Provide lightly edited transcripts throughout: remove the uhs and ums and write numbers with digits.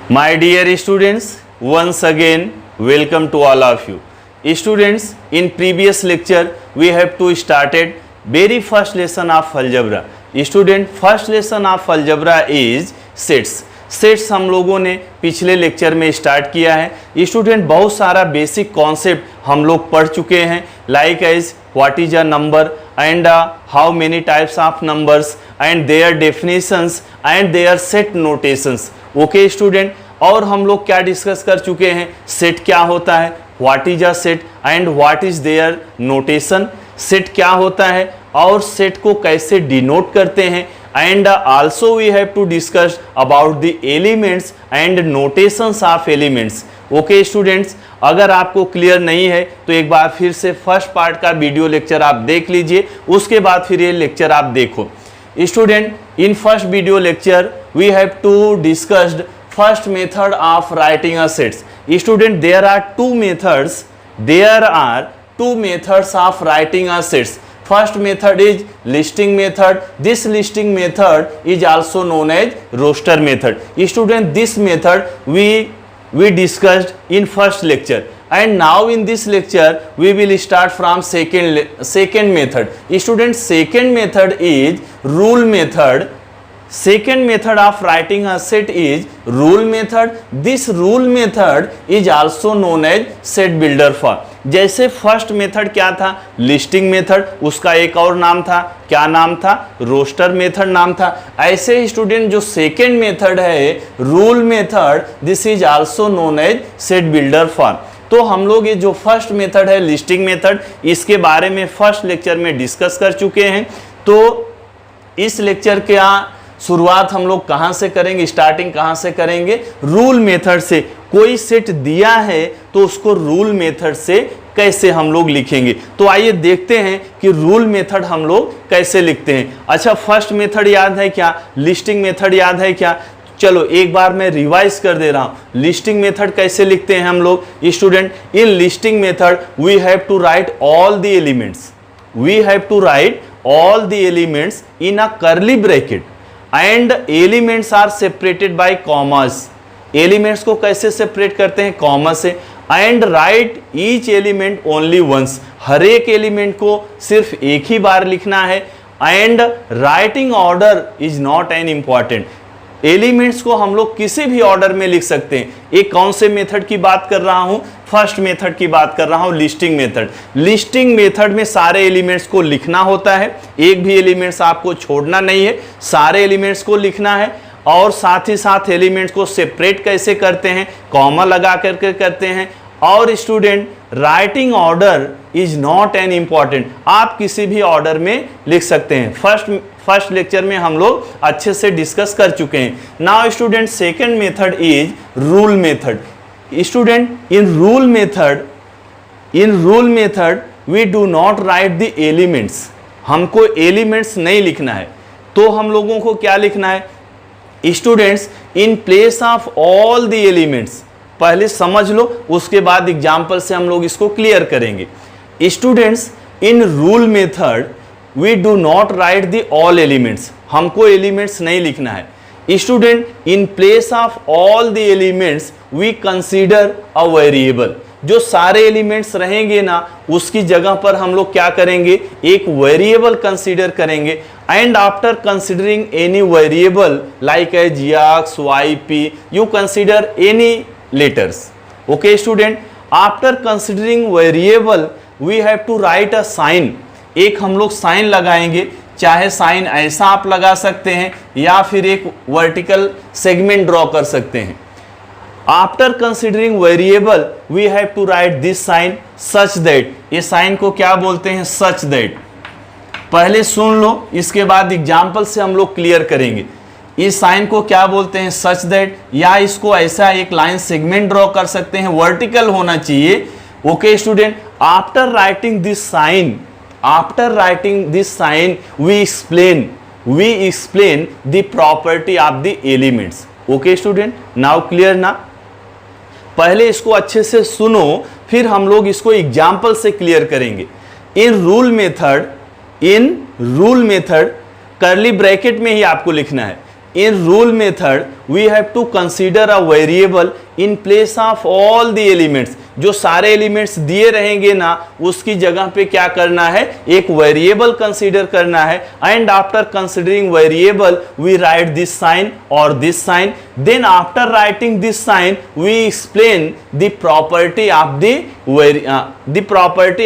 My dear students, once again welcome to all of you. Students, in previous lecture we have to started very first lesson of algebra. Student, first lesson of algebra is sets. Sets हम लोगों ने पिछले lecture में start किया है। Student, बहुत सारा basic concept हम लोग पढ़ चुके हैं, like as what is a number and how many types of numbers and their definitions and their set notations. Okay student, और हम लोग क्या डिस्कस कर चुके हैं, सेट क्या होता है, what is a set and what is their notation, set क्या होता है और सेट को कैसे डिनोट करते हैं, and also we have to discuss about the elements and notations of elements. Okay students, अगर आपको क्लियर नहीं है तो एक बार फिर से फर्स्ट पार्ट का वीडियो लेक्चर आप देख लीजिए, उसके बाद फिर ये लेक्चर आप देखो। Student, in first video lecture we have to discussed first method of writing a sets. Student, there are two methods of writing a sets. First method is listing method. This listing method is also known as roster method. Student, this method we discussed in first lecture, and now in this lecture we will start from second method. Student, second method is rule method. Second method of writing a set is rule method. This rule method is also known as set builder for. जैसे first method क्या था, listing method, उसका एक और नाम था, क्या नाम था, रोस्टर मेथड नाम था। ऐसे स्टूडेंट जो सेकेंड मेथड है rule method, this is also known as set builder form. तो हम लोग ये जो फर्स्ट मेथड है लिस्टिंग मेथड, इसके बारे में फर्स्ट लेक्चर में डिस्कस कर चुके हैं। तो इस लेक्चर के शुरुआत हम लोग कहाँ से करेंगे, स्टार्टिंग कहाँ से करेंगे, रूल मेथड से। कोई सेट दिया है तो उसको रूल मेथड से कैसे हम लोग लिखेंगे। तो आइए देखते हैं कि रूल मेथड हम लोग कैसे लिखते हैं। अच्छा, फर्स्ट मेथड याद है क्या, लिस्टिंग मेथड याद है क्या? चलो एक बार मैं रिवाइज कर दे रहा हूं। लिस्टिंग मेथड कैसे लिखते हैं हम लोग? Student, in listing method we have to write all the elements, we have to write all the elements in a curly bracket and elements are separated by commas. Elements को कैसे separate करते हैं, comma से। And write each element only once, हर एक element को सिर्फ एक ही बार लिखना है। And writing order is not an important, elements को हम लोग किसी भी ऑर्डर में लिख सकते हैं। एक कौन से मेथड की बात कर रहा हूं, फर्स्ट मेथड की बात कर रहा हूं, लिस्टिंग मेथड। लिस्टिंग मेथड में सारे एलिमेंट्स को लिखना होता है, एक भी एलिमेंट्स आपको छोड़ना नहीं है, सारे एलिमेंट्स को लिखना है। और साथ ही साथ एलिमेंट्स को सेपरेट कैसे करते हैं, कॉमा लगा करके करते हैं। और student, writing order is not an important, आप किसी भी ऑर्डर में लिख सकते हैं। फर्स्ट लेक्चर में हम लोग अच्छे से डिस्कस कर चुके हैं। Now student, second method is rule method. Student, in rule method we do not write the elements, हमको एलिमेंट्स नहीं लिखना है। तो हम लोगों को क्या लिखना है students, in place of all the elements. पहले समझ लो, उसके बाद एग्जाम्पल से हम लोग इसको क्लियर करेंगे। Students, in rule method we do not write the all elements, हमको एलिमेंट्स नहीं लिखना है। Student, in place of all the elements we consider a variable, जो सारे एलिमेंट्स रहेंगे ना उसकी जगह पर हम लोग क्या करेंगे, एक वेरिएबल कंसीडर करेंगे। And after considering any variable like as x y p, you consider any letters. Okay student, after considering variable we have to write a sign, एक हम लोग साइन लगाएंगे, चाहे साइन ऐसा आप लगा सकते हैं या फिर एक वर्टिकल सेगमेंट ड्रॉ कर सकते हैं। After considering variable we have to write this sign such that, ये साइन को क्या बोलते हैं, सच दैट। पहले सुन लो, इसके बाद एग्जाम्पल से हम लोग क्लियर करेंगे। इस साइन को क्या बोलते हैं, सच दैट, या इसको ऐसा एक लाइन सेगमेंट ड्रॉ कर सकते हैं, वर्टिकल होना चाहिए। Okay student, after writing this sign we explain the property of the elements. Okay student, now clear ना? पहले इसको अच्छे से सुनो, फिर हम लोग इसको एग्जाम्पल से क्लियर करेंगे। इन रूल मेथड कर्ली ब्रैकेट में ही आपको लिखना है। in rule method we have to consider a variable in place of all the elements. जो सारे एलिमेंट्स दिए रहेंगे ना उसकी जगह पे क्या करना है, एक वेरिएबल कंसीडर करना है. And after considering variable we write this sign or this sign. Then after writing this sign we explain the property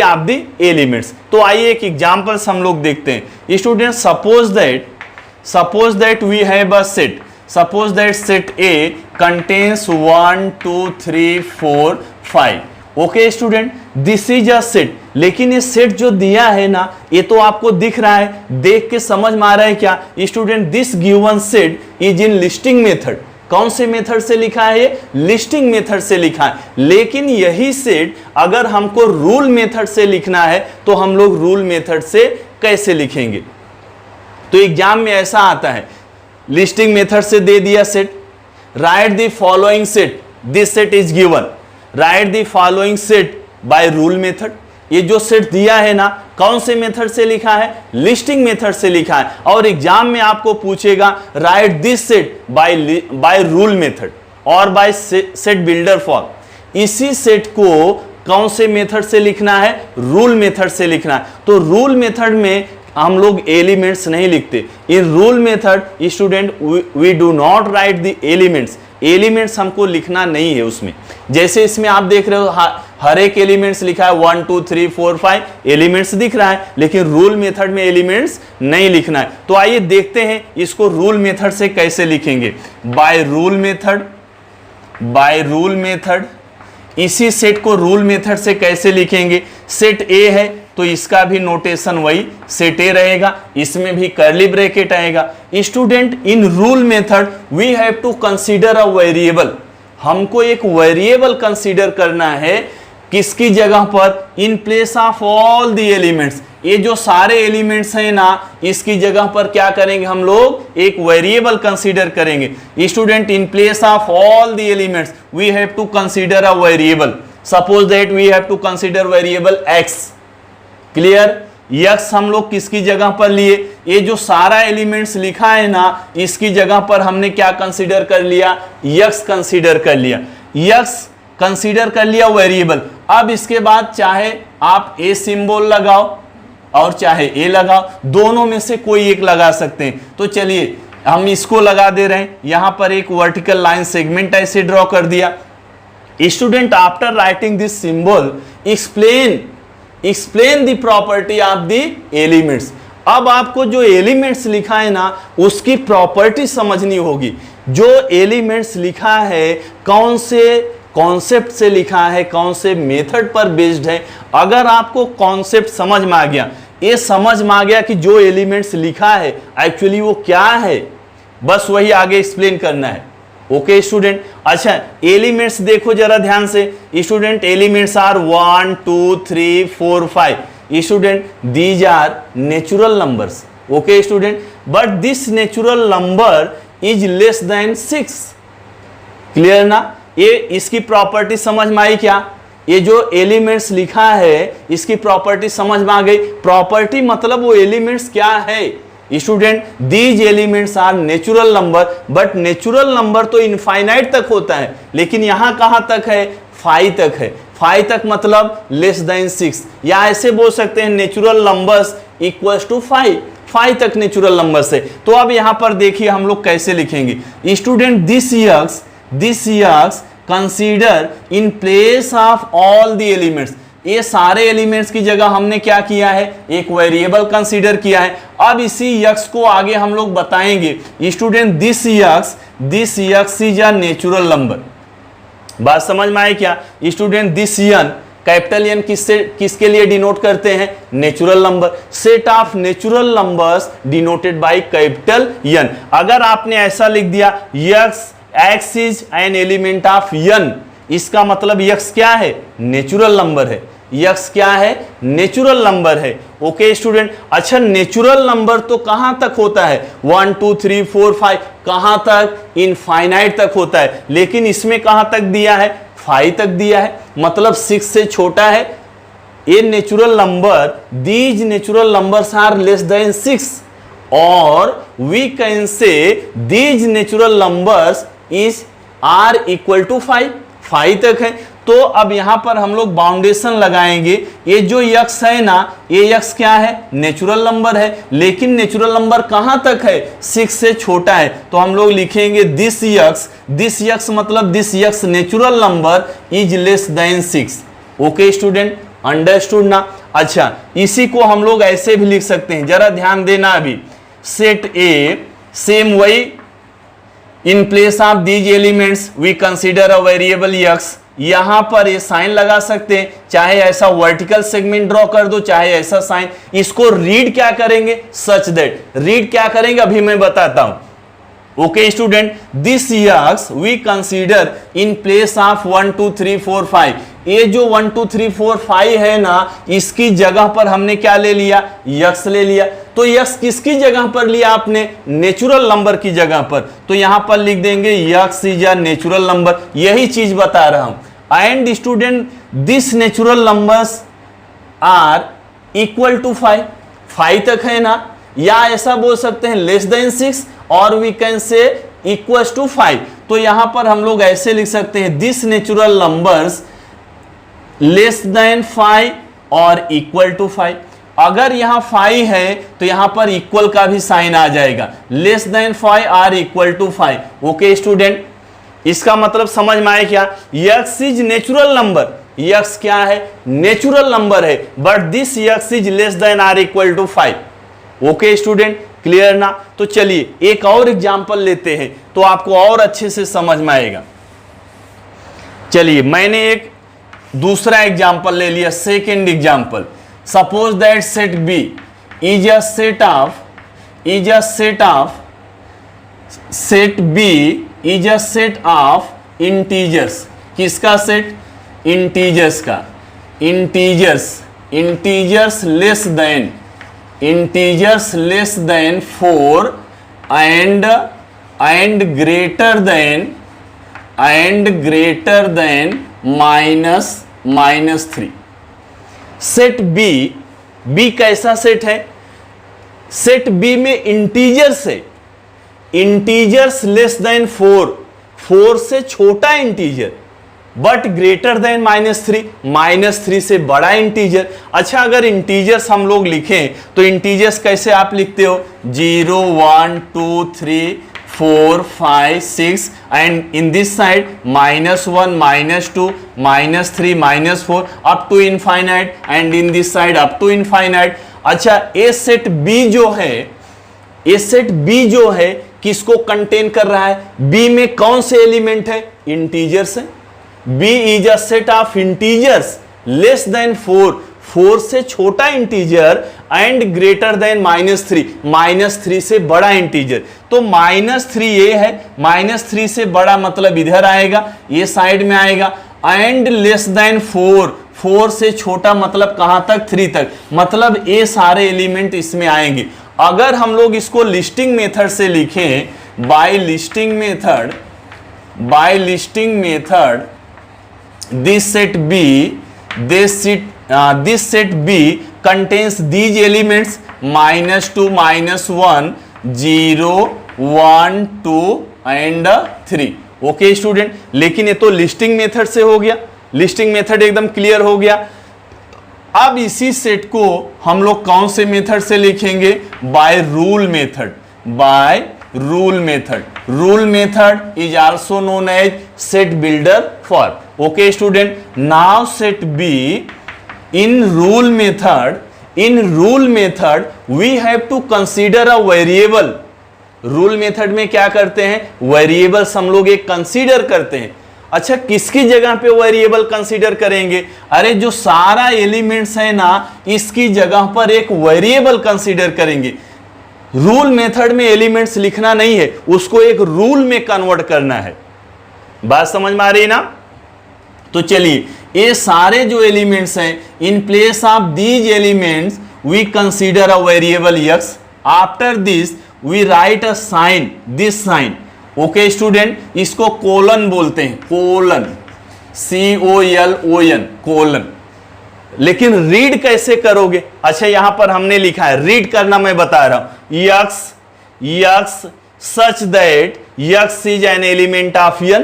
of the elements. तो आइए एक एग्जांपल्स हम लोग देखते हैं. Student suppose that we have a set. Suppose that set A contains 1 2 3 4 5. Okay student, this is a set. लेकिन ये set जो दिया है ना ये तो आपको दिख रहा है, देख के समझ में आ रहा है क्या student, this given set is in listing method. कौन से मेथड से लिखा है ये, लिस्टिंग मेथड से लिखा है. लेकिन यही सेट अगर हमको रूल मेथड से लिखना है तो हम लोग रूल मेथड से कैसे लिखेंगे. तो एग्जाम में ऐसा आता है, लिस्टिंग मेथड से दे दिया set, right the following set, this set is given, right the following set by rule method. ये जो सेट दिया है ना कौन से मेथड से लिखा है, लिस्टिंग मेथड से लिखा है. और एग्जाम में आपको पूछेगा right this set by rule method और बाय सेट बिल्डर फॉर्म. इसी सेट को कौन से मेथड से लिखना है, रूल मेथड से लिखना है. तो रूल मेथड में हम लोग एलिमेंट्स नहीं लिखते. In rule method student we do not write the elements. Elements हमको लिखना नहीं है उसमें. जैसे इसमें आप देख रहे हो हर एक एलिमेंट्स लिखा है 1 2 3 4 5 एलिमेंट्स दिख रहा है, लेकिन रूल मेथड में एलिमेंट्स नहीं लिखना है. तो आइए देखते हैं इसको रूल मेथड से कैसे लिखेंगे. By rule method. इसी सेट को रूल मेथड से कैसे लिखेंगे, सेट ए है तो इसका भी नोटेशन वही सेट ए रहेगा, इसमें भी कर्ली ब्रैकेट आएगा. Student in rule method we have to consider a variable. हमको एक वेरिएबल कंसीडर करना है, किसकी जगह पर, in place of all the elements. ये जो सारे एलिमेंट्स हैं ना इसकी जगह पर क्या करेंगे हम लोग, एक वेरिएबल कंसीडर करेंगे. Student in place of all the elements we have to consider a variable. Suppose that we have to consider variable x. Clear, x हम लोग किसकी जगह पर लिए, ये जो सारा एलिमेंट्स लिखा है ना इसकी जगह पर हमने क्या कंसीडर कर लिया, x कंसीडर कर लिया. x कंसीडर कर लिया वेरिएबल. अब इसके बाद चाहे आप a सिंबल लगाओ और चाहे a लगाओ, दोनों में से कोई एक लगा सकते हैं. तो चलिए हम इसको लगा दे रहे हैं. यहां पर एक वर्टिकल लाइन सेगमेंट ऐसे ड्रॉ कर दिया. Student after writing this symbol explain the property of the elements. अब आपको जो एलिमेंट्स लिखा है ना उसकी प्रॉपर्टी समझनी होगी. जो एलिमेंट्स लिखा है कौन से कॉन्सेप्ट से लिखा है, कौन से मेथड पर बेस्ड है. अगर आपको कॉन्सेप्ट समझ में आ गया, ये समझ में आ गया कि जो एलिमेंट्स लिखा है एक्चुअली वो क्या है, बस वही आगे एक्सप्लेन करना है. Okay student. अच्छा एलिमेंट्स देखो जरा ध्यान से. Student elements are 1 2 3 4 5. Student these are natural numbers. Okay student, but this natural number is less than 6. Clear ना. ये इसकी प्रॉपर्टी समझ में आई क्या, ये जो एलिमेंट्स लिखा है इसकी प्रॉपर्टी समझ में आ गई. प्रॉपर्टी मतलब वो एलिमेंट्स क्या है. Student these elements are natural number, but natural number तो इनफाइनाइट तक होता है, लेकिन यहां कहां तक है, 5 तक है. 5 तक मतलब लेस देन 6, या ऐसे बोल सकते हैं नेचुरल नंबर्स इक्वल्स टू 5. 5 तक नेचुरल नंबर्स है. तो अब यहां पर देखिए हम लोग कैसे लिखेंगे. Student this x consider in place of all the elements. ये सारे एलिमेंट्स की जगह हमने क्या किया है, एक वेरिएबल कंसीडर किया है. अब इसी यक्स को आगे हम लोग बताएंगे. Student this x is a natural number. बात समझ में आई क्या. Student this n, capital N किसके लिए डिनोट करते हैं, natural number. Set of natural numbers denoted by capital N. अगर आपने ऐसा लिख दिया x is an element of n, इसका मतलब x क्या है, नेचुरल नंबर है. x क्या है, नेचुरल नंबर है. Okay student. अच्छा नेचुरल नंबर तो कहां तक होता है, 1 2 3 4 5, कहां तक, इनफाइनाइट तक होता है. लेकिन इसमें कहां तक दिया है, 5 तक दिया है, मतलब 6 से छोटा है. ये natural number, these natural numbers are less than 6. और we can say these natural numbers is are equal to 5 तक है। तो अब यहां पर हम लोग बाउंडेशन लगाएंगे। ये जो यक्स है ना, ये यक्स क्या है, नेचुरल नंबर है, लेकिन नेचुरल नंबर कहां तक है, 6 से छोटा है। तो हम लोग लिखेंगे दिस यक्स मतलब this x natural number is less than 6। Okay student, understood ना। अच्छा, इसी को हम लोग ऐसे भी लिख सकते हैं, जरा ध्यान देना। अभी सेट ए, सेम वही, in place of these elements we consider a variable x. यहां पर ये साइन लगा सकते हैं, चाहे ऐसा वर्टिकल सेगमेंट ड्रॉ कर दो, चाहे ऐसा साइन। इसको रीड क्या करेंगे, सच दैट, रीड क्या करेंगे अभी मैं बताता हूं। Okay student, this x we consider in place of 1 2 3 4 5। ये जो 1 2 3 4 5 है ना, इसकी जगह पर हमने क्या ले लिया, यक्स ले लिया। तो यक्स किसकी जगह पर लिया आपने, नेचुरल नंबर की जगह पर। तो यहां पर लिख देंगे x is a natural number, यही चीज बता रहा हूं। And student this natural numbers are equal to 5 तक है ना, या ऐसा बोल सकते हैं लेस देन 6, और we can say equal to 5। तो यहां पर हम लोग ऐसे लिख सकते हैं this natural numbers less than 5 और इक्वल टू 5। अगर यहां 5 है तो यहां पर इक्वल का भी साइन आ जाएगा, लेस देन 5 और इक्वल टू 5। ओके स्टूडेंट, इसका मतलब समझ में आए क्या, x is natural number, x क्या है, नेचुरल नंबर है, but this x is less than और equal to 5। Okay student, clear ना। तो चलिए एक और एग्जांपल लेते हैं, तो आपको और अच्छे से समझ में आएगा। चलिए मैंने एक दूसरा एग्जांपल ले लिया, second example. Suppose that set B is a set of integers. किसका सेट, इंटीजर्स का, integers less than 4 and greater than -3। Set B कैसा सेट है, सेट बी में इंटीजर्स है, इंटीजर्स लेस देन 4 से छोटा इंटीजर, बट ग्रेटर देन -3 से बड़ा इंटीजर। अच्छा, अगर इंटीजर्स हम लोग लिखें तो इंटीजर्स कैसे आप लिखते हो, 0 1 2 3 4 5 6, and in this side -1 -2 -3 -4 up to infinite, and in this side up to infinite। अच्छा, ये सेट बी जो है किसको कंटेन कर रहा है, बी में कौन से एलिमेंट है, इंटीजर्स है। B is a set of integers less than 4 से छोटा इंटीजर, एंड ग्रेटर देन -3 से बड़ा इंटीजर। तो -3 ये है, -3 से बड़ा मतलब इधर आएगा, ये साइड में आएगा, एंड लेस देन 4 से छोटा मतलब कहां तक, 3 तक, मतलब ये सारे एलिमेंट इसमें आएंगे। अगर हम लोग इसको लिस्टिंग मेथड से लिखें, by listing method this set B contains these elements -2 -1 0 1 2 and 3। Okay student, लेकिन ये तो लिस्टिंग मेथड से हो गया, लिस्टिंग मेथड एकदम क्लियर हो गया। अब इसी सेट को हम लोग कौन से मेथड से लिखेंगे, by rule method. Rule method is also known as set builder form. Okay student, now set B in rule method we have to consider a variable। Rule method में क्या करते हैं, वेरिएबल्स हम लोग एक कंसीडर करते हैं। अच्छा, किसकी जगह पे वेरिएबल कंसीडर करेंगे, अरे जो सारा एलिमेंट्स है ना, इसकी जगह पर एक वेरिएबल कंसीडर करेंगे। रूल मेथड में एलिमेंट्स लिखना नहीं है, उसको एक रूल में कन्वर्ट करना है। बात समझ में आ रही है ना। तो चलिए, ये सारे जो एलिमेंट्स हैं, in place of these elements we consider a variable x. After this we write a sign, this sign. Okay student, इसको कोलन बोलते हैं, कोलन, COLON, कोलन। लेकिन रीड कैसे करोगे, अच्छा यहां पर हमने लिखा है, रीड करना मैं बता रहा हूं। x such that x is an element of n,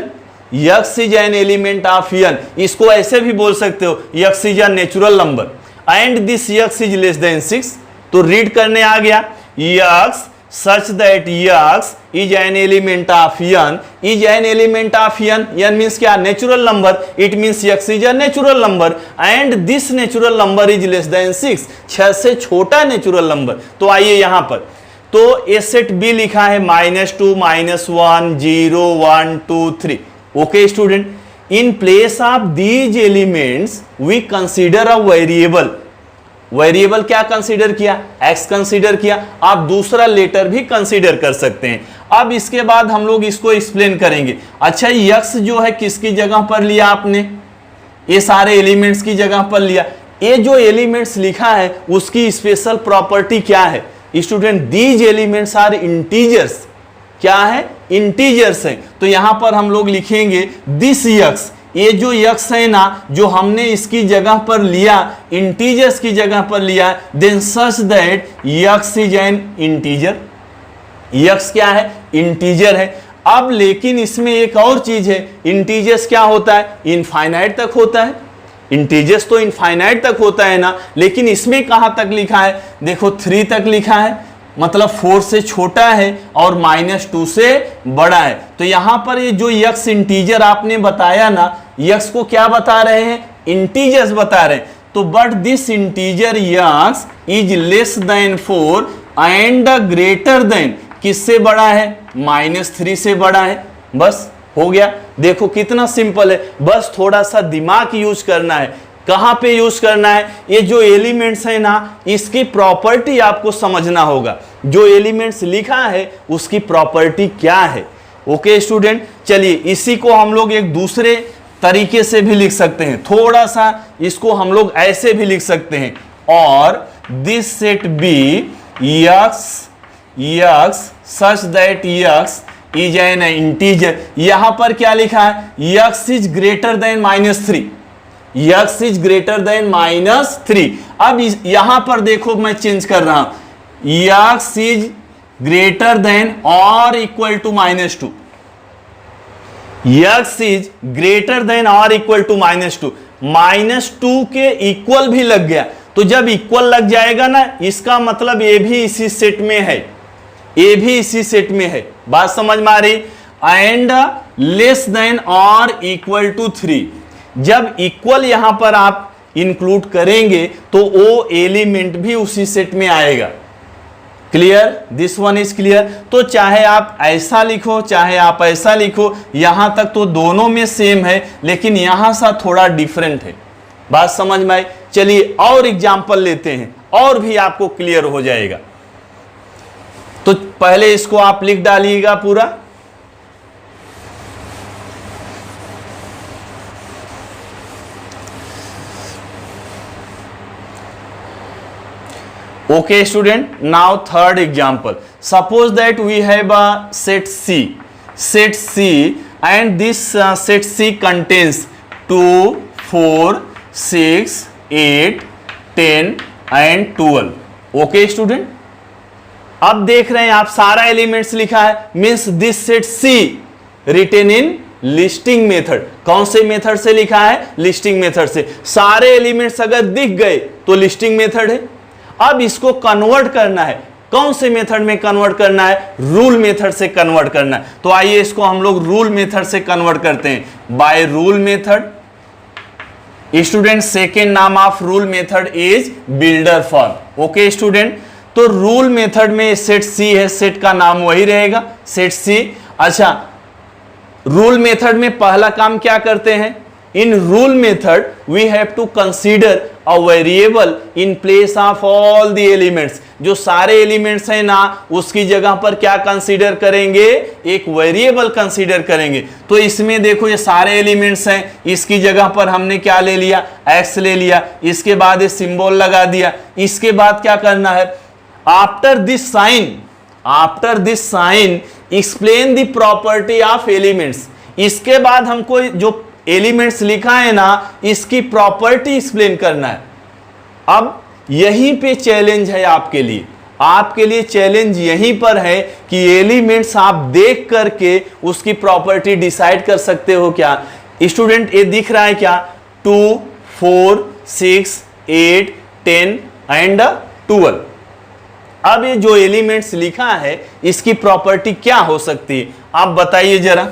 x is an element of n, इसको ऐसे भी बोल सकते हो x is a natural number and this x is less than 6, तो रीड करने आ गया x such that x is an element of n, is an element of n, n means क्या, natural number, it means x is a natural number and this natural number is less than 6, 6 से छोटा natural number। तो आइए यहां पर, तो a set b लिखा है -2 -1 0 1 2 3। Okay student, in place of these elements we consider a variable, variable क्या कंसीडर किया, x कंसीडर किया, आप दूसरा लेटर भी कंसीडर कर सकते हैं। अब इसके बाद हम लोग इसको एक्सप्लेन करेंगे। अच्छा, x जो है किसकी जगह पर लिया आपने, ये सारे एलिमेंट्स की जगह पर लिया। ये जो एलिमेंट्स लिखा है उसकी स्पेशल प्रॉपर्टी क्या है student, these elements are integers, क्या है, इंटीजर्स है। तो यहां पर हम लोग लिखेंगे दिस x, ये जो x है ना, जो हमने इसकी जगह पर लिया, इंटीजर्स की जगह पर लिया, then such that x is an integer, x क्या है, इंटीजर है। अब लेकिन इसमें एक और चीज है, इंटीजर्स क्या होता है, इनफाइनाइट तक होता है, इंटीजर्स तो इनफाइनाइट तक होता है ना, लेकिन इसमें कहां तक लिखा है, देखो 3 तक लिखा है, मतलब 4 से छोटा है और -2 से बड़ा है। तो यहां पर ये जो x इंटीजर आपने बताया ना, x को क्या बता रहे हैं, इंटीजर्स बता रहे हैं। तो but this integer x is less than 4 and greater than, किससे बड़ा है, -3 से बड़ा है। बस हो गया, देखो कितना सिंपल है, बस थोड़ा सा दिमाग यूज करना है। कहां पे यूज करना है, ये जो एलिमेंट्स है ना, इसकी प्रॉपर्टी आपको समझना होगा, जो एलिमेंट्स लिखा है उसकी प्रॉपर्टी क्या है। ओके स्टूडेंट, चलिए इसी को हम लोग एक दूसरे तरीके से भी लिख सकते हैं, थोड़ा सा इसको हम लोग ऐसे भी लिख सकते हैं, और this set be x such that x is an integer. यहां पर क्या लिखा है, x is greater than -3, x is greater than -3। अब यहां पर देखो मैं चेंज कर रहा हूं, x इज ग्रेटर देन और equal to -2, x is greater than और इक्वल टू -2, -2 के इक्वल भी लग गया। तो जब इक्वल लग जाएगा ना, इसका मतलब ये भी इसी सेट में है, ये भी इसी सेट में है, बात समझ में आ रही। एंड लेस देन और इक्वल टू 3, जब इक्वल यहां पर आप इंक्लूड करेंगे तो वो एलिमेंट भी उसी सेट में आएगा। Clear, this one is clear. तो चाहे आप ऐसा लिखो चाहे आप ऐसा लिखो, यहां तक तो दोनों में सेम है, लेकिन यहां सा थोड़ा डिफरेंट है। बात समझ में आई। चलिए और एग्जांपल लेते हैं, और भी आपको क्लियर हो जाएगा। तो पहले इसको आप लिख डालिएगा पूरा। Okay student, now third example. Suppose that we have a set C and this set C contains 2, 4, 6, 8, 10 and 12. Okay student, अब देख रहे हैं आप सारा एलिमेंट्स लिखा है, means this set C written in listing method. कौन से मेथड से लिखा है, लिस्टिंग मेथड से। सारे एलिमेंट्स अगर दिख गए तो लिस्टिंग मेथड है। अब इसको कन्वर्ट करना है, कौन से मेथड में कन्वर्ट करना है, रूल मेथड से कन्वर्ट करना है। तो आइए इसको हम लोग रूल मेथड से कन्वर्ट करते हैं, by rule method. Student, second नाम of rule method is builder form. Okay student, तो रूल मेथड में सेट सी है, सेट का नाम वही रहेगा, सेट सी। अच्छा, रूल मेथड में पहला काम क्या करते हैं, in rule method we have to consider a variable in place of all the elements. जो सारे एलिमेंट्स हैं ना, उसकी जगह पर क्या कंसीडर करेंगे, एक वेरिएबल कंसीडर करेंगे। तो इसमें देखो ये सारे एलिमेंट्स हैं, इसकी जगह पर हमने क्या ले लिया, x ले लिया, इसके बाद ये सिंबल लगा दिया। इसके बाद क्या करना है, after this sign explain the property of elements. इसके बाद हमको जो एलिमेंट्स लिखा है ना, इसकी प्रॉपर्टी एक्सप्लेन करना है। अब यहीं पे चैलेंज है आपके लिए, आपके लिए चैलेंज यहीं पर है कि एलिमेंट्स आप देख करके उसकी प्रॉपर्टी डिसाइड कर सकते हो क्या। स्टूडेंट ये दिख रहा है क्या, 2, 4, 6, 8, 10 एंड 12। अब ये जो एलिमेंट्स लिखा है इसकी प्रॉपर्टी क्या हो सकती है, आप बताइए जरा।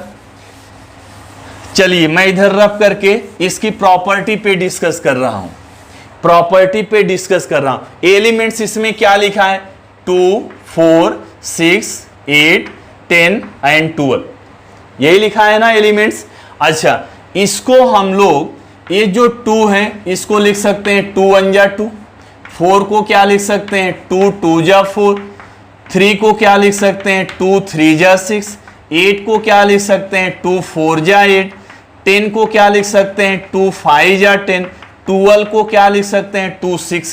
चलिए मैं इधर रख करके इसकी प्रॉपर्टी पे डिस्कस कर रहा हूं, प्रॉपर्टी पे डिस्कस कर रहा हूं। एलिमेंट्स इसमें क्या लिखा है, 2, 4, 6, 8, 10 एंड 12, यही लिखा है ना एलिमेंट्स। अच्छा, इसको हम लोग ये जो 2 है इसको लिख सकते हैं 2 1 जा 2, 4 को क्या लिख सकते हैं 2 2 जा 4, 3 को क्या लिख सकते हैं 2 3 जा 6, 8 को क्या लिख सकते हैं 2 4 जा 8, 10 को क्या लिख सकते हैं 2 5 जा 10, 12 को क्या लिख सकते हैं 2 6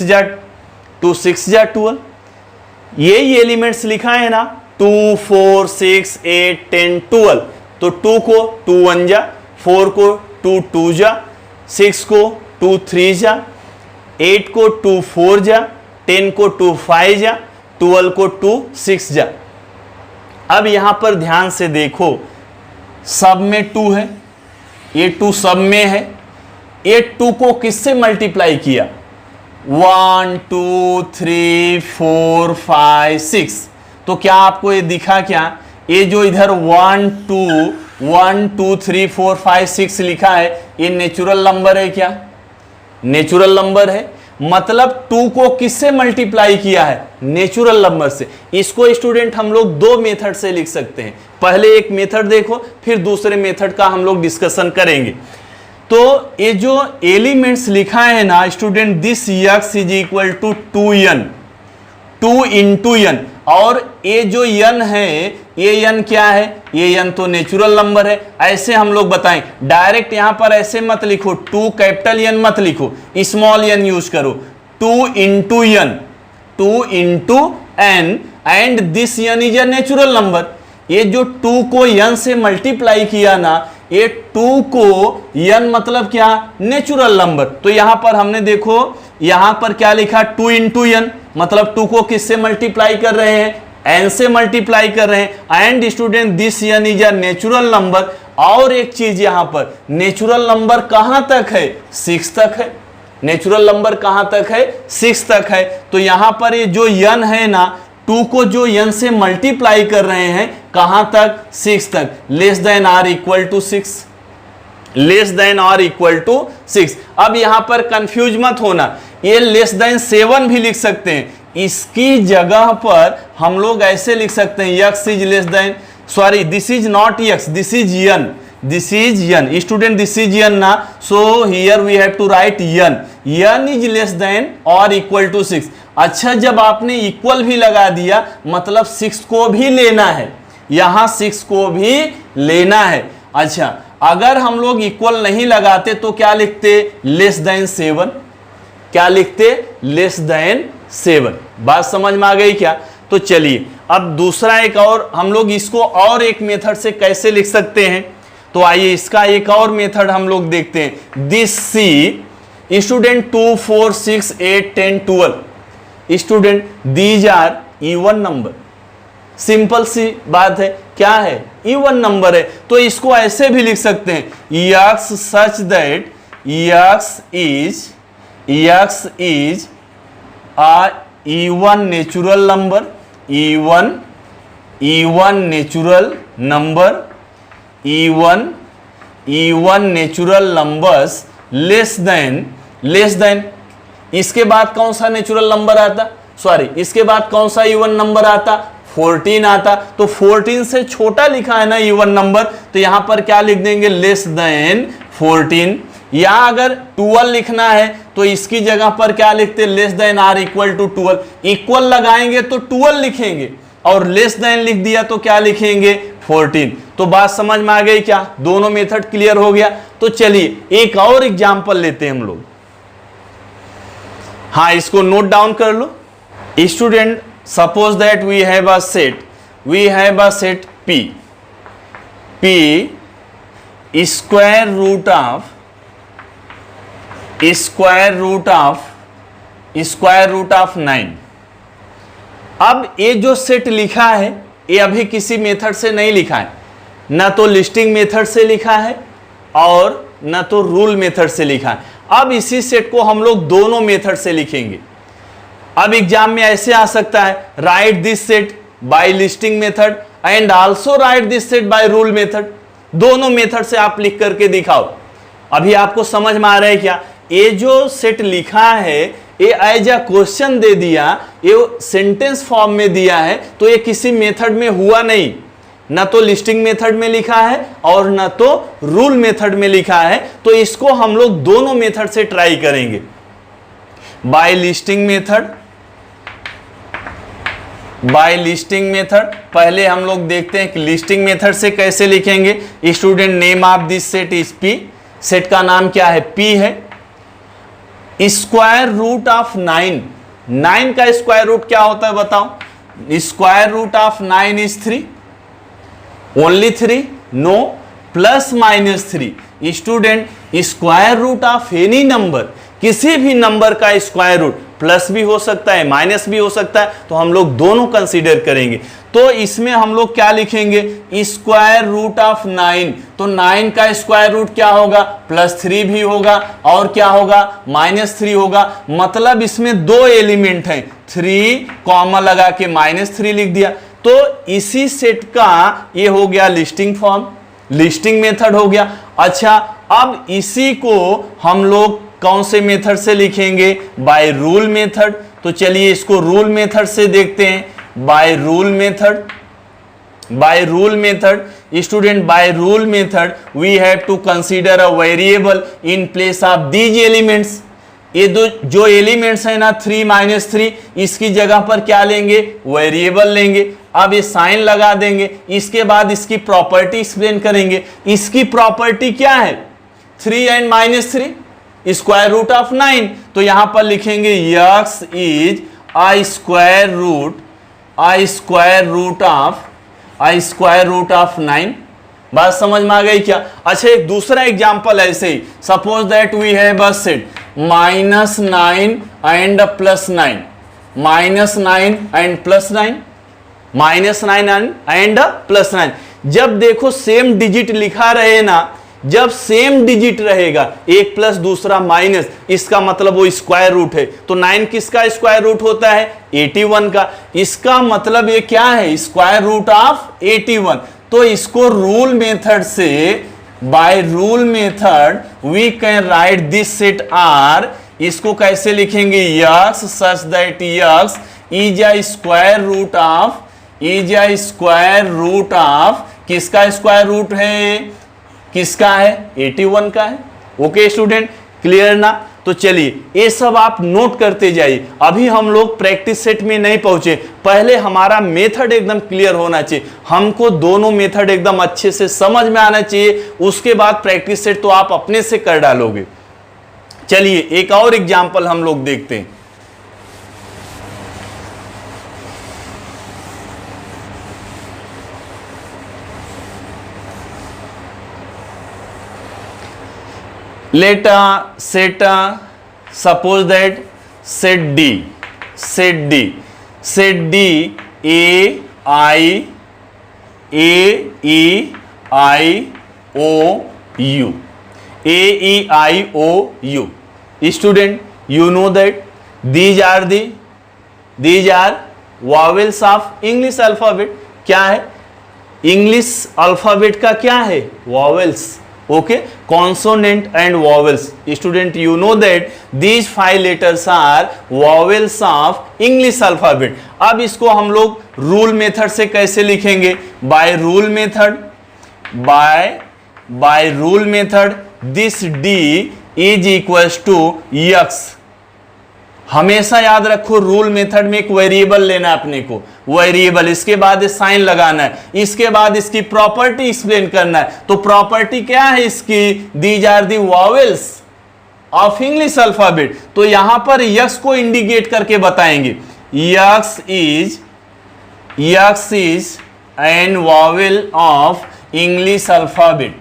जा 12। यही एलिमेंट्स लिखा है ना, 2 4 6 8 10 12। तो 2 को 2 1 जा, 4 को 2 2 जा, 6 को 2 3 जा, 8 को 2 4 जा, 10 को 2 5 जा, 12 को 2 6 जा। अब यहां पर ध्यान से देखो, सब में 2 है, ये 2 सब में है, ये 2 को किससे मल्टीप्लाई किया, 1 2 3 4 5 6। तो क्या आपको ये दिखा क्या, ये जो इधर 1 2 3 4 5 6 लिखा है ये नेचुरल नंबर है क्या, नेचुरल नंबर है। मतलब 2 को किससे मल्टीप्लाई किया है, नेचुरल नंबर से। इसको स्टूडेंट हम लोग 2 मेथड से लिख सकते हैं। पहले एक मेथड देखो, फिर दूसरे मेथड का हम लोग डिस्कशन करेंगे। तो ये जो एलिमेंट्स लिखा है ना student, this x is equal to 2n, 2 into n, और ये जो n है ये n क्या है, ये n तो नेचुरल नंबर है। ऐसे हम लोग बताएं, डायरेक्ट यहां पर ऐसे मत लिखो, 2 कैपिटल n मत लिखो, स्मॉल n यूज करो, 2 into n, 2 into n and this n is a natural number. ये जो 2 को n से मल्टीप्लाई किया ना, ये 2 को n मतलब क्या, नेचुरल नंबर। तो यहां पर हमने देखो यहां पर क्या लिखा, 2 इंटू n, मतलब 2 को किससे मल्टीप्लाई कर रहे हैं, n से मल्टीप्लाई कर रहे हैं। And student this n is a natural number. और एक चीज यहां पर, नेचुरल नंबर कहां तक है, 6 तक है। नेचुरल नंबर कहां तक है, 6 तक है। तो यहां पर ये जो n है ना, 2 को जो n से मल्टीप्लाई कर रहे हैं कहां तक, 6 तक, less than or equal to 6, less than or equal to 6। अब यहां पर कंफ्यूज मत होना, ये लेस देन 7 भी लिख सकते हैं। इसकी जगह पर हम लोग ऐसे लिख सकते हैं, x is less than, sorry this is not x, this is n, this is n student, this is n ना, so here we have to write n is less than और इक्वल टू 6। अच्छा, जब आपने equal भी लगा दिया मतलब 6 को भी लेना है, यहां 6 को भी लेना है। अच्छा, अगर हम लोग इक्वल नहीं लगाते तो क्या लिखते, लेस देन 7, क्या लिखते, लेस देन 7। बात समझ में आ गई क्या। तो चलिए अब दूसरा एक और हम लोग इसको और एक मेथड से कैसे लिख सकते हैं, तो आइए इसका एक और मेथड हम लोग देखते हैं। This see student 2 4 6 8 10 12 student, these are even number. Simple सी बात है, क्या है, इवन नंबर है। तो इसको ऐसे भी लिख सकते हैं, x such that x is a even natural number, even natural number, even natural numbers less than, इसके बाद कौन सा नेचुरल नंबर आता, सॉरी इसके बाद कौन सा इवन नंबर आता, 14 आता। तो 14 से छोटा लिखा है ना इवन नंबर, तो यहां पर क्या लिख देंगे, लेस देन 14। या अगर 12 लिखना है तो इसकी जगह पर क्या लिखते, less than or equal to 12। Equal लगाएंगे तो 12 लिखेंगे और लेस देन लिख दिया तो क्या लिखेंगे, 14। तो बात समझ में आ गई क्या, दोनों मेथड क्लियर हो गया। तो चलिए एक और एग्जांपल लेते हैं हम लोग। हाँ, इसको नोट डाउन कर लो student. Suppose that we have a set P square root of 9। अब ये जो सेट लिखा है ये अभी किसी मेथड से नहीं लिखा है, ना तो लिस्टिंग मेथड से लिखा है और ना तो रूल मेथड से लिखा है। अब इसी सेट को हम लोग दोनों मेथड से लिखेंगे। अब एग्जाम में ऐसे आ सकता है, write this set by listing method and also write this set by rule method. दोनों मेथड से आप लिख करके दिखाओ। अभी आपको समझ में आ रहा है क्या? ये जो सेट लिखा है ये एज अ क्वेश्चन दे दिया, ये सेंटेंस फॉर्म में दिया है, तो ये किसी मेथड में हुआ नहीं, ना तो लिस्टिंग मेथड में लिखा है और ना तो रूल मेथड में लिखा है। तो इसको हम लोग दोनों मेथड से ट्राई करेंगे। By listing method, by listing method पहले हम लोग देखते हैं कि लिस्टिंग मेथड से कैसे लिखेंगे। Student, name of this set is P. Set का नाम क्या है? पी है। स्क्वायर रूट ऑफ 9, 9 का स्क्वायर रूट क्या होता है बताओ? Square root of 9 is 3, only 3, no, plus minus 3। Student, square root of any number, किसी भी नंबर का स्क्वायर रूट प्लस भी हो सकता है माइनस भी हो सकता है, तो हम लोग दोनों कंसीडर करेंगे। तो इसमें हम लोग क्या लिखेंगे? स्क्वायर रूट ऑफ 9, तो 9 का स्क्वायर रूट क्या होगा? +3 भी होगा और क्या होगा? -3 होगा। मतलब इसमें दो एलिमेंट हैं, 3 कॉमा लगा के -3 लिख दिया। तो इसी सेट का ये हो गया लिस्टिंग फॉर्म, लिस्टिंग मेथड हो गया। अच्छा, अब इसी को हम लोग कौन से मेथड से लिखेंगे? By rule method. तो चलिए इसको रूल मेथड से देखते हैं। By rule method, by rule method student, by rule method we have to consider a variable in place of these elements. ये दो जो एलिमेंट्स है ना 3 -3, इसकी जगह पर क्या लेंगे? वेरिएबल लेंगे। अब ये साइन लगा देंगे, इसके बाद इसकी प्रॉपर्टी एक्सप्लेन करेंगे। इसकी प्रॉपर्टी क्या है? 3 एंड -3 स्क्वायर रूट ऑफ 9। तो यहां पर लिखेंगे x is I square root of 9। बात समझ में आ गई क्या? अच्छा, एक दूसरा एग्जांपल ऐसे ही, suppose that we have a set -9 and +9, -9 and +9, -9 and +9। जब देखो सेम डिजिट लिखा रहे ना, जब सेम डिजिट रहेगा, एक प्लस दूसरा माइनस, इसका मतलब वो स्क्वायर रूट है। तो 9 किसका स्क्वायर रूट होता है? 81 का। इसका मतलब ये क्या है? Square root of 81। तो इसको रूल मेथड से, by rule method we can write this set R. इसको कैसे लिखेंगे? x such that x is a square root of, किसका स्क्वायर रूट है? किसका है? 81 का है। ओके स्टूडेंट, क्लियर ना? तो चलिए ये सब आप नोट करते जाइए। अभी हम लोग प्रैक्टिस सेट में नहीं पहुंचे, पहले हमारा मेथड एकदम क्लियर होना चाहिए। हमको दोनों मेथड एकदम अच्छे से समझ में आना चाहिए, उसके बाद प्रैक्टिस सेट तो आप अपने से कर डालोगे। चलिए एक और एग्जाम्पल हम लोग देखते हैं। let suppose that set D A E I O U. Student, you know that these are vowels of English alphabet. क्या है? इंग्लिश अल्फाबेट का क्या है? Vowels. Okay, consonant and vowels. Student, you know that these 5 letters are vowels of English alphabet. अब इसको हम लोग rule method से कैसे लिखेंगे? By rule method this D is equals to x। हमेशा याद रखो, रूल मेथड में एक वेरिएबल लेना है अपने को, वेरिएबल, इसके बाद साइन लगाना है, इसके बाद इसकी प्रॉपर्टी एक्सप्लेन करना है। तो प्रॉपर्टी क्या है इसकी? These are the vowels of English alphabet. तो यहां पर यक्स को इंडिकेट करके बताएंगे, x is an vowel of English alphabet.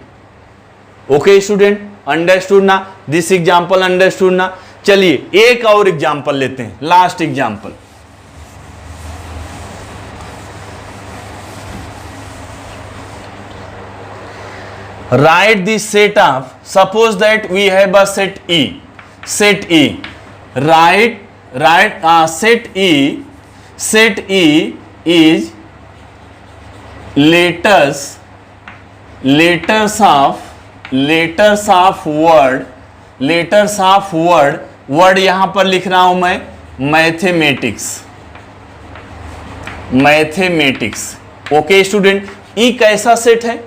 Okay student, understood ना? दिस एग्जांपल अंडरस्टूड ना? चलिए एक और एग्जाम्पल लेते हैं, last example. write the set of, suppose that we have a set E, write set E is letters of word यहां पर लिख रहा हूं मैं मैथमेटिक्स। ओके स्टूडेंट, ई कैसा सेट है?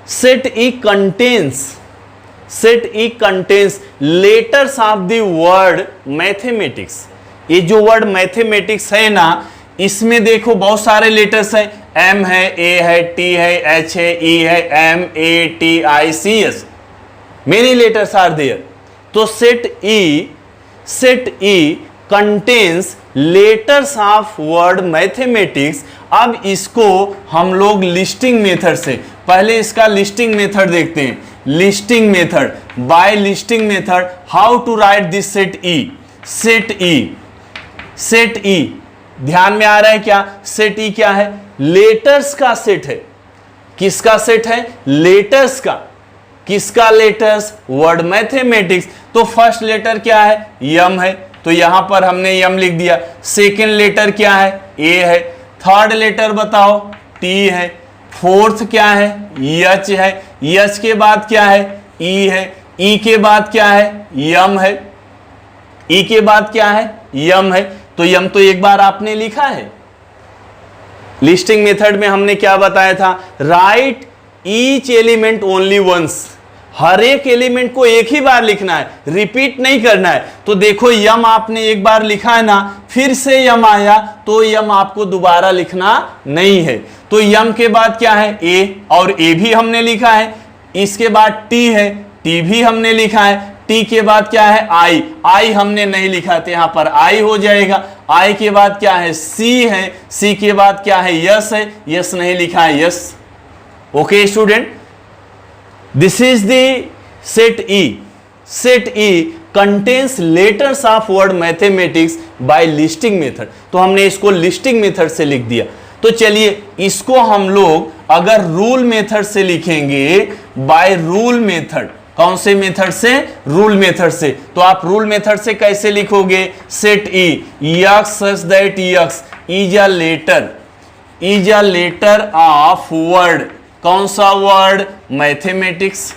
Set E contains letters of the word mathematics. ये जो वर्ड मैथमेटिक्स है ना, इसमें देखो बहुत सारे लेटर्स हैं, एम है, ए है, टी है, एच है, ई है, M A T I C S, many letters are there. तो set E contains letters of word mathematics. अब इसको हम लोग लिस्टिंग मेथड से, पहले इसका लिस्टिंग मेथड देखते हैं। Listing method, by listing method how to write this set E. ध्यान में आ रहा है क्या? सेट ई क्या है? लेटर्स का सेट है। किसका सेट है? लेटर्स का। किसका लेटर्स? Word mathematics. तो फर्स्ट लेटर क्या है? यम है, तो यहां पर हमने यम लिख दिया। सेकेंड लेटर क्या है? ए है। थर्ड लेटर बताओ? टी है। फोर्थ क्या है? यच है। यच के बाद क्या है? ई है। ई के बाद क्या है? यम है। ई के बाद क्या है? यम है। तो यम तो एक बार आपने लिखा है। लिस्टिंग मेथड में हमने क्या बताया था? Write each element only once. हर एक एलिमेंट को एक ही बार लिखना है, रिपीट नहीं करना है। तो देखो यम आपने एक बार लिखा है ना, फिर से यम आया तो यम आपको दोबारा लिखना नहीं है। तो यम के बाद क्या है? ए, और ए भी हमने लिखा है। इसके बाद टी है, टी भी हमने लिखा है। टी के बाद क्या है? आई, आई हमने नहीं लिखा तो यहां पर आई हो जाएगा। आई के बाद क्या है? सी है। सी के बाद क्या है? यस है। यस नहीं लिखा है, yes. Okay student, this is the set E. Set E contains letters of word mathematics bye listing method. तो हमने इसको लिस्टिंग मेथड से लिख दिया। तो चलिए इसको हम लोग अगर रूल मेथड से लिखेंगे, बाय रूल मेथड। कौन से मेथड से? रूल मेथड से। तो आप रूल मेथड से कैसे लिखोगे? Set E x such that x is a letter of word. कौन सा वर्ड? मैथमेटिक्स।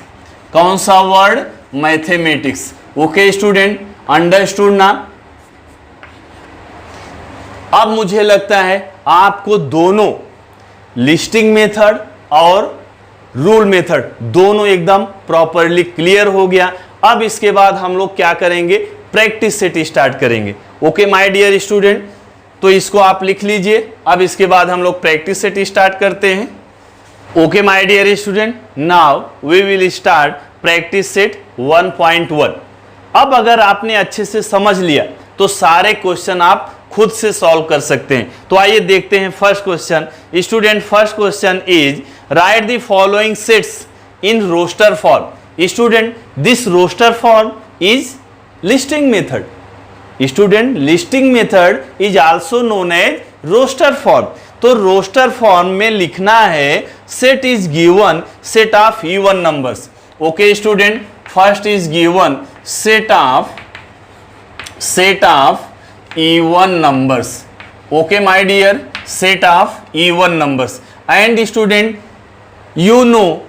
कौन सा word? Mathematics. Okay student, understood ना? अब मुझे लगता है आपको दोनों लिस्टिंग मेथड और रूल मेथड दोनों एकदम प्रॉपरली क्लियर हो गया। अब इसके बाद हम लोग क्या करेंगे? प्रैक्टिस सेट स्टार्ट करेंगे। ओके माय डियर स्टूडेंट, तो इसको आप लिख लीजिए। अब इसके बाद हम लोग प्रैक्टिस सेट स्टार्ट करते हैं। Okay my dear student, now we will start practice set 1.1। अब अगर आपने अच्छे से समझ लिया तो सारे क्वेश्चन आप खुद से सॉल्व कर सकते हैं। तो आइए देखते हैं first question. Student, first question is write the following sets in roster form. Student, this roster form is listing method. Student, listing method is also known as roster form. तो रोस्टर फॉर्म में लिखना है set is given set of even numbers. Okay student, first is given set of even numbers. Okay my dear, set of even numbers. And student, you know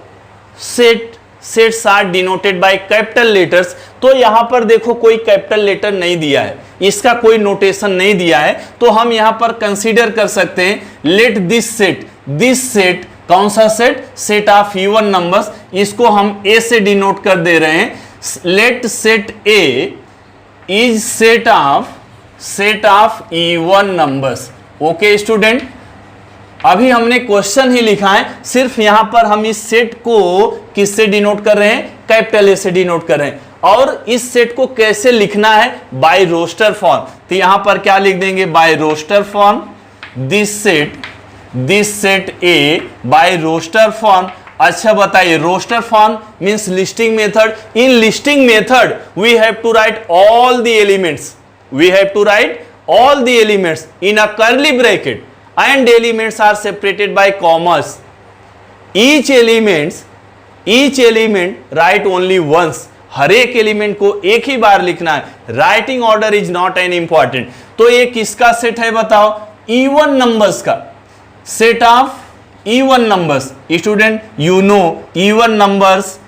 sets are denoted by capital letters. तो यहां पर देखो कोई capital letter नहीं दिया है, इसका कोई नोटेशन नहीं दिया है। तो हम यहां पर कंसीडर कर सकते हैं लेट दिस सेट कौन सा set? Set of even numbers. इसको हम ए से डिनोट कर दे रहे हैं। Let set A is set of even numbers. Okay student, अभी हमने क्वेश्चन ही लिखा है, सिर्फ यहां पर हम इस सेट को किससे डिनोट कर रहे हैं? कैपिटल ए से डिनोट कर रहे हैं। और इस सेट को कैसे लिखना है? By roster form. तो यहां पर क्या लिख देंगे? By roster form this set A by roster form. अच्छा बताइए, roster form means listing method. In listing method we have to write all the elements. We have to write all the elements in a curly bracket and elements are separated by commas. Each elements each element write only once, हर एक element को एक ही बार लिखना है। Writing order is not an important. तो ये किसका सेट है बताओ? इवन नंबर्स का, set of even numbers. Student you know even numbers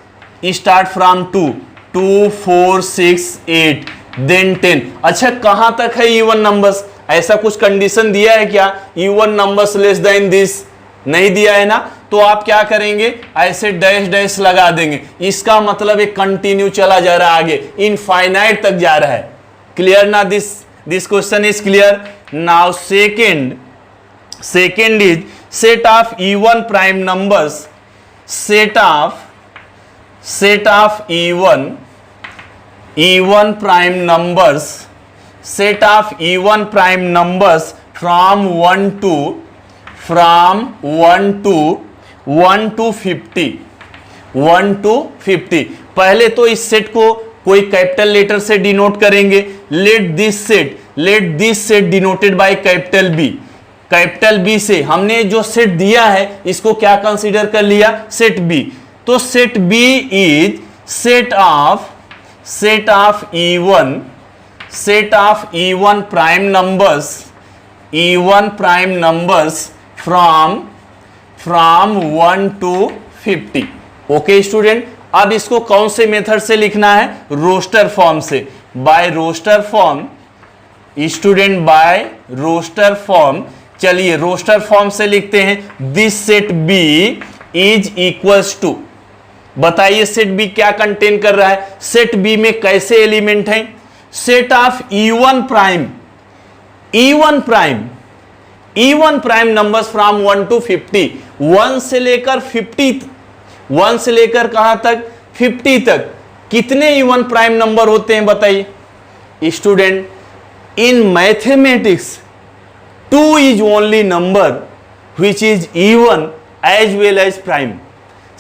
start from 2, 2, 4, 6, 8 then 10। अच्छा कहां तक है इवन नंबर्स? ऐसा कुछ कंडीशन दिया है क्या? Even numbers less than this, नहीं दिया है ना। तो आप क्या करेंगे? ऐसे डैश डैश लगा देंगे। इसका मतलब एक कंटिन्यू चला जा रहा है आगे, इनफाइनाइट तक जा रहा है। क्लियर ना? This question is clear. Now second is set of even prime numbers, set of even prime numbers, set of even prime numbers from 1 to 50, 1 to 50। पहले तो इस सेट को कोई कैपिटल लेटर से डिनोट करेंगे। Let this set denoted by capital B. Capital B से हमने जो सेट दिया है इसको क्या कंसीडर कर लिया? Set B. तो set B is set of even prime numbers from 1 to 50। Okay student, अब इसको कौन से मेथड से लिखना है? रोस्टर फॉर्म से। By roster form student, by roster form. चलिए रोस्टर फॉर्म से लिखते हैं। This set B is equals to, बताइए सेट बी क्या कंटेन कर रहा है? सेट बी में कैसे एलिमेंट हैं? Set of even prime numbers from 1 to 50। 1 से लेकर 50, 1 से लेकर कहां तक? 50 तक। कितने इवन प्राइम नंबर होते हैं बताइए student? In mathematics 2 is only number which is even as well as prime.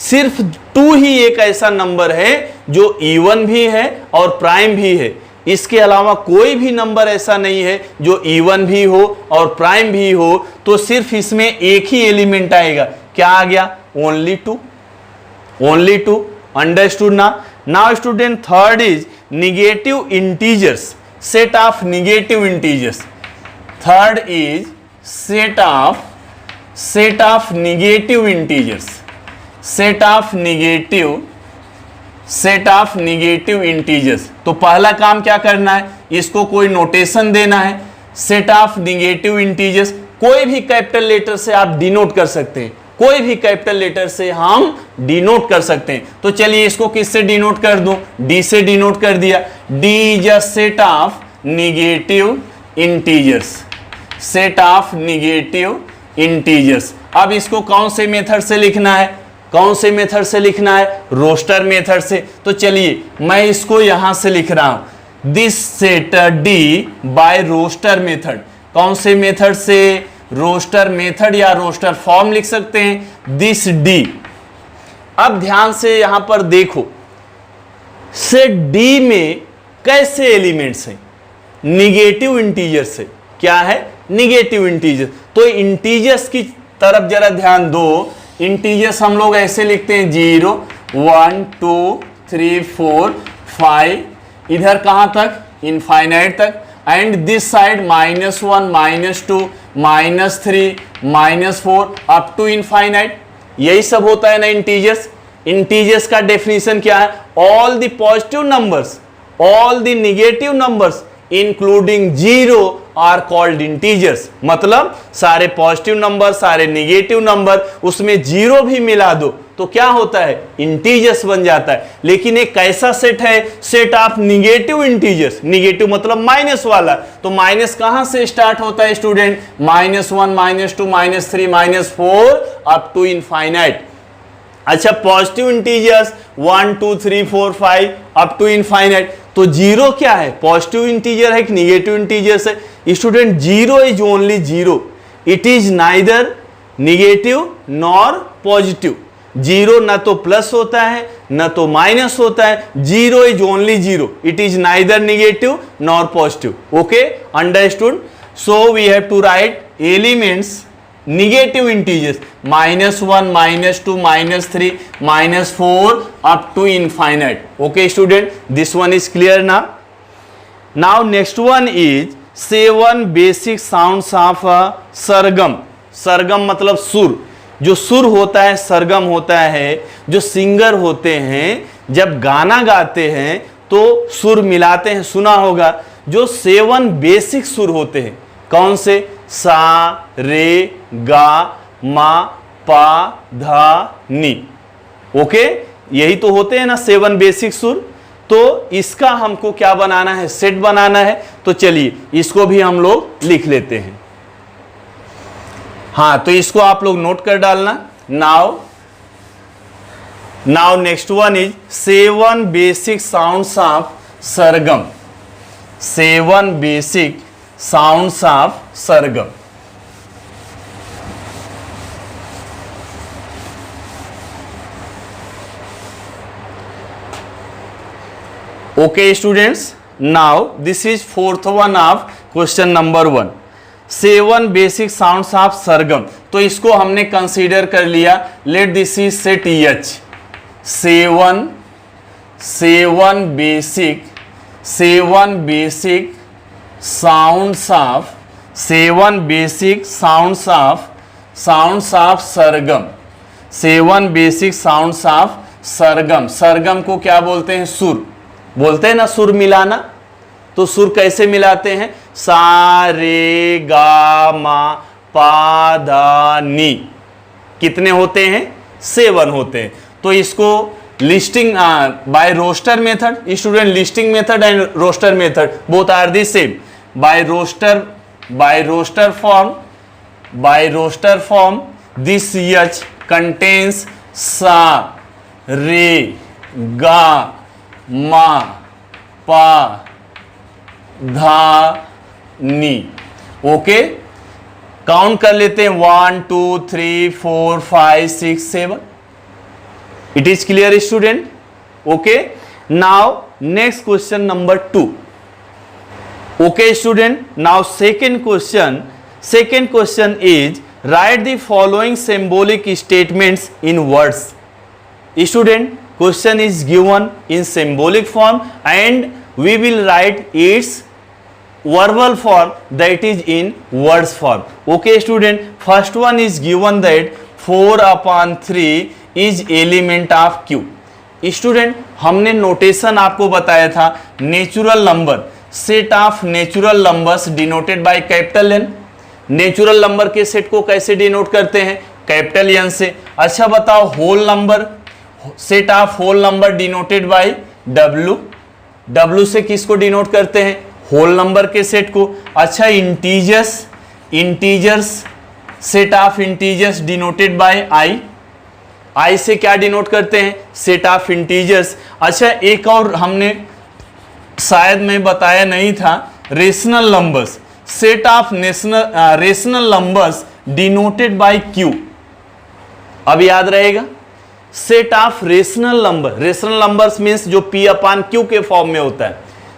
सिर्फ 2 ही एक ऐसा नंबर है जो इवन भी है और प्राइम भी है। इसके अलावा कोई भी नंबर ऐसा नहीं है जो इवन भी हो और प्राइम भी हो। तो सिर्फ इसमें एक ही एलिमेंट आएगा। क्या आ गया? ओनली 2। अंडरस्टूड ना? Now student third is negative integers, set of negative integers. Third is set of negative integers, set of negative integers. तो पहला काम क्या करना है? इसको कोई नोटेशन देना है। सेट ऑफ निगेटिव इंटीजर्स कोई भी कैपिटल लेटर से आप डिनोट कर सकते हैं, कोई भी कैपिटल लेटर से हम डिनोट कर सकते हैं। तो चलिए इसको किससे डिनोट कर दूं? डी से डिनोट कर दिया। D is a set of negative integers, set of negative integers. अब इसको कौन से मेथड से लिखना है? कौन से मेथड से लिखना है? रोस्टर मेथड से। तो चलिए मैं इसको यहां से लिख रहा हूं, this set D by roster method. कौन से मेथड से? रोस्टर मेथड या रोस्टर फॉर्म लिख सकते हैं, दिस डी। अब ध्यान से यहां पर देखो, सेट डी में कैसे एलिमेंट्स हैं? निगेटिव इंटीजर से। क्या है? Negative integer. तो इंटीजर्स की तरफ जरा ध्यान दो। इंटीजर्स हम लोग ऐसे लिखते हैं 0, 1, 2, 3, 4, 5, इधर कहां तक? इनफाइनाइट तक। And this side -1, -2, -3, -4 up to infinite. यही सब होता है ना इंटीजर्स। इंटीजर्स का डेफिनेशन क्या है? All the positive numbers, all the negative numbers including 0 are called integers. मतलब सारे पॉजिटिव नंबर, सारे नेगेटिव नंबर, उसमें 0 भी मिला दो तो क्या होता है? इंटीजर्स बन जाता है। लेकिन एक कैसा सेट है? Set of negative integers. Negative मतलब माइनस वाला। तो माइनस कहां से स्टार्ट होता है स्टूडेंट? -1, -2, -3, -4 up to infinite. अच्छा positive integers 1, 2, 3, 4, 5 up to infinite. तो 0 क्या है? पॉजिटिव इंटीजर है कि निगेटिव इंटीजर्स है? स्टूडेंट 0 is only 0, it is neither negative nor positive. 0 ना तो प्लस होता है ना तो माइनस होता है। 0 is only 0, it is neither negative nor positive. Okay, understood? So we have to write elements negative integers, -1, -2, -3, -4 up to infinite. Okay student, this one is clear now. Now next one is 7 basic sounds of सरगम. सरगम मतलब सुर. जो सुर होता है सरगम होता है. जो singer होते हैं जब गाना गाते हैं तो सुर मिलाते हैं, सुना होगा. जो 7 बेसिक सुर होते हैं कौन से? सा, रे, गा, मा, पा, धा, नी. ओके, यही तो होते हैं ना 7 बेसिक सुर. तो इसका हमको क्या बनाना है? सेट बनाना है. तो चलिए इसको भी हम लोग लिख लेते हैं. हाँ, तो इसको आप लोग नोट कर डालना. Now next one is 7 basic sounds of Sargam. 7 basic sounds of Sargam. Okay students, now this is fourth one of question number 1. 7 basic sounds of सरगम. तो इसको हमने कंसीडर कर लिया. Let this is set H. 7 basic sounds of 7 basic sounds of Sargam. 7 basic sounds of सरगम. सरगम को क्या बोलते हैं? सुर. बोलते हैं ना सुर मिलाना. तो सुर कैसे मिलाते हैं? सा, रे, गा, मा, पा, धा, नी. कितने होते हैं? 7 होते हैं. तो इसको listing by roster method. Student, listing method and roster method both are the same. By roster form this H contains सा, रे, गा, मा, पा, धा, नी. ओके, काउंट कर लेते हैं. 1 2 3 4 5 6 7. It is clear student? Okay, now next question number 2. Okay student, now second question is write the following symbolic statements in words. Student, question is given in symbolic form and we will write its verbal form, that is in words form. Okay student, first one is given that 4/3 is element of Q. Student, हमने notation आपको बताया था. Natural number, set of natural numbers denoted by capital N. Natural number के set को कैसे denote करते हैं? Capital N से. अच्छा बताओ, whole number, set of whole number denoted by W. W से किसको डिनोट करते हैं? होल नंबर के सेट को. अच्छा, integers, set of integers denoted by I. I से क्या डिनोट करते हैं? Set of integers. अच्छा, एक और हमने शायद मैं बताया नहीं था, rational numbers, set of rational numbers denoted bye Q. अब याद रहेगा, set of rational numbers means जो P/Q के फॉर्म में होता है.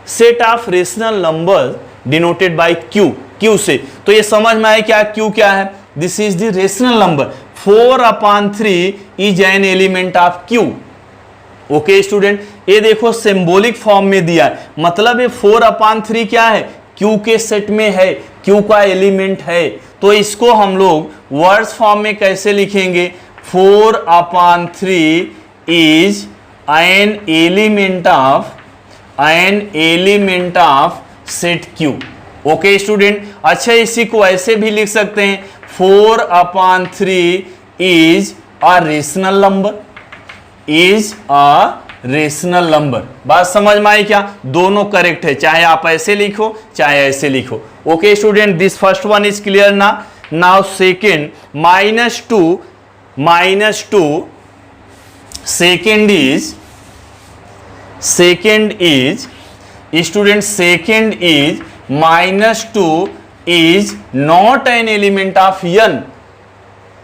Set of rational number denoted bye Q से. तो ये समझ में आए क्या Q क्या है? This is the rational number. 4/3 is an element of Q. Okay student, ये देखो सिंबॉलिक फॉर्म में दिया है, मतलब ये 4/3 क्या है? Q के सेट में है, Q का एलिमेंट है. तो इसको हम लोग वर्ड्स फॉर्म में कैसे लिखेंगे? 4/3 is an element of set Q. Okay student, अच्छा इसी को ऐसे भी लिख सकते हैं, 4/3 is a rational number. बात समझ में आई क्या? दोनों करेक्ट है, चाहे आप ऐसे लिखो चाहे ऐसे लिखो. Okay student, this first one is clear ना. Now second, -2 second is student, second is -2 is not an element of N.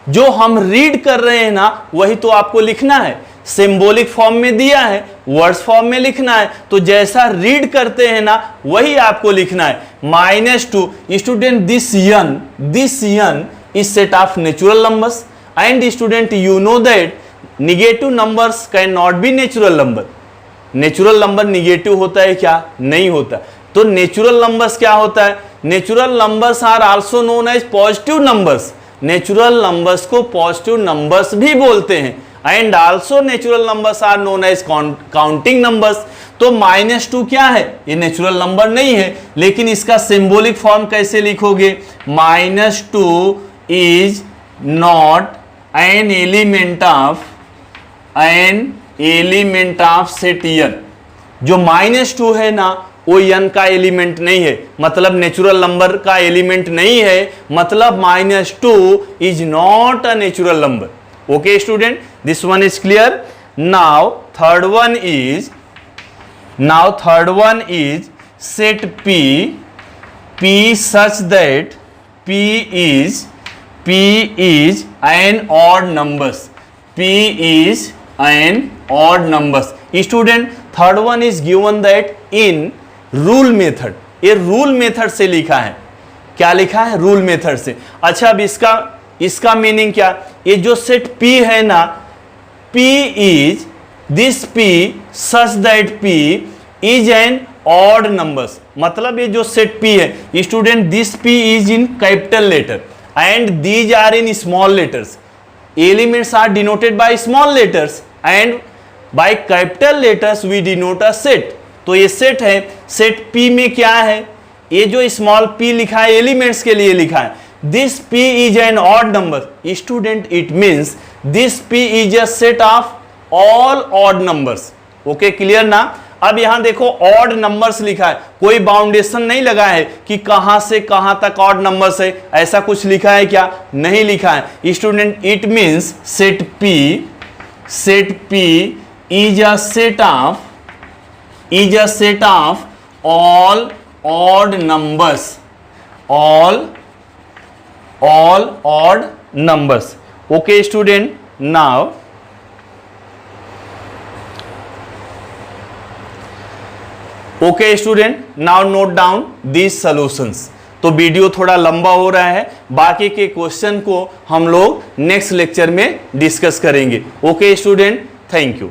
जो हम रीड कर रहे हैं ना वही तो आपको लिखना है. सिंबॉलिक फॉर्म में दिया है, वर्ड्स फॉर्म में लिखना है, तो जैसा रीड करते हैं ना वही आपको लिखना है. -2 student, this N is set of natural numbers. And student, you know that negative numbers cannot be natural number. Natural number negative होता है क्या? नहीं होता. तो नेचुरल नंबर्स क्या होता है? Natural numbers are also known as positive numbers. Natural numbers को पॉजिटिव नंबर्स भी बोलते हैं. And also natural numbers are known as counting numbers. तो -2 क्या है? ये नेचुरल नंबर नहीं है, लेकिन इसका सिंबॉलिक फॉर्म कैसे लिखोगे? -2 is not N element of set n. जो -2 है ना, वो n का एलिमेंट नहीं है, मतलब नेचुरल नंबर का एलिमेंट नहीं है, मतलब -2 is not a natural number. Okay student, this one is clear. Now third one is set p such that p is an odd numbers. P is an odd numbers. Student, third one is given that in rule method. ये rule method से लिखा है. क्या लिखा है? rule method से. अच्छा, अब इसका मीनिंग क्या? ये जो सेट p है ना, p is this p such that p is an odd numbers. मतलब ये जो सेट p है student, this p is in capital letter and these are in small letters. Elements are denoted by small letters and by capital letters we denote a set. तो ये set है. Set p में क्या है? ये जो small p लिखा है एलिमेंट्स के लिए लिखा है. This p is an odd number. Student, it means this p is a set of all odd numbers. Okay, clear ना? अब यहां देखो ऑड नंबर्स लिखा है, कोई बाउंडेशन नहीं लगा है कि कहां से कहां तक ऑड नंबर्स है, ऐसा कुछ लिखा है क्या? नहीं लिखा है. Student, it means set p is a set of all odd numbers. All odd numbers. Okay student, now okay student, now note down these solutions. तो वीडियो थोड़ा लंबा हो रहा है, बाकी के क्वेश्चन को हम लोग नेक्स्ट लेक्चर में डिस्कस करेंगे. Okay student, thank you.